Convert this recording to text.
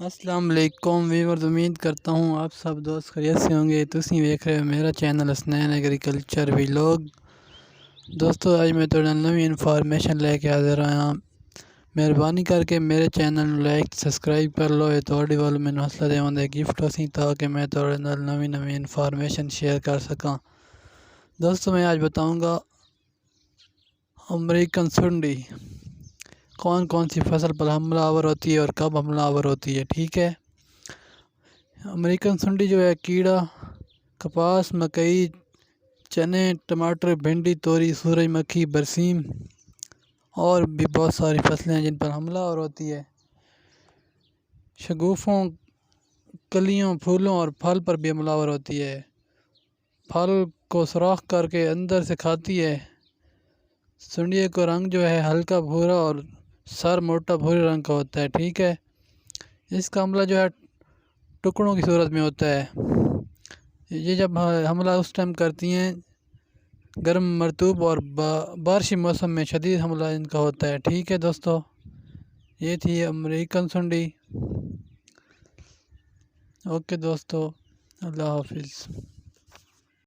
السلام علیکم ویورز، امید کرتا ہوں آپ سب دوست خیریت سے ہوں گے۔ تسی ویکھ رہے ہو میرا چینل حسنین ایگریکلچر ویلاگ۔ دوستو اج میں تہاڈے نال نویں انفارمیشن لے کے حاضر ہاں۔ مہربانی کر کے میرے چینل نوں لائک سبسکرائب کر لو، یہ تہاڈے والوں مینوں حوصلہ دیواندا گفٹ ہوسی تاکہ میں تہاڈے نال نویں انفارمیشن شیئر کر سکاں۔ دوستو میں آج بتاؤں گا امریکن سنڈی کون سی فصل پر حملہ آور ہوتی ہے اور کب حملہ آور ہوتی ہے، ٹھیک ہے۔ امریکن سنڈی جو ہے کیڑا کپاس، مکئی، چنے، ٹماٹر، بھنڈی، توری، سورج مکھی، برسیم اور بھی بہت ساری فصلیں ہیں جن پر حملہ آور ہوتی ہے۔ شگوفوں، کلیوں، پھولوں اور پھل پر بھی حملہ آور ہوتی ہے۔ پھل کو سوراخ کر کے اندر سے کھاتی ہے۔ سنڈی کا رنگ جو ہے ہلکا بھورا اور سر موٹا بھورے رنگ کا ہوتا ہے، ٹھیک ہے۔ اس کا حملہ جو ہے ٹکڑوں کی صورت میں ہوتا ہے۔ یہ جب حملہ اس ٹائم کرتی ہیں گرم، مرطوب اور بارشی موسم میں شدید حملہ ان کا ہوتا ہے، ٹھیک ہے دوستو۔ یہ تھی امریکن سنڈی۔ اوکے دوستو، اللہ حافظ۔